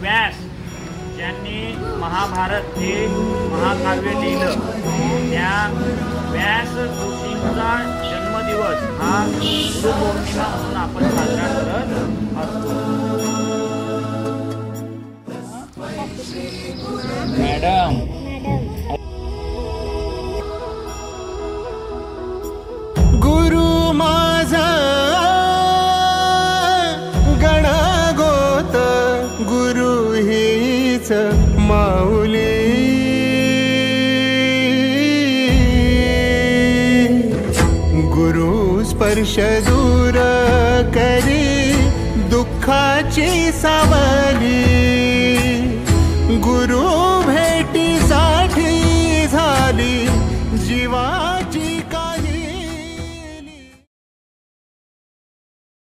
व्यास ज्यांनी महाभारत हे महाकाव्य लिहिलं, त्या व्यास ऋषींचा जन्मदिवस हा गुरुपौर्णिमा म्हणून आपण साजरा करत असतो. मॅडम गुरु माझा गणगोत, गुरु हीच माऊली. गुरु स्पर्श दूर करी दुःखाची सावली. गुरु भेटीसाठी झाली जीवा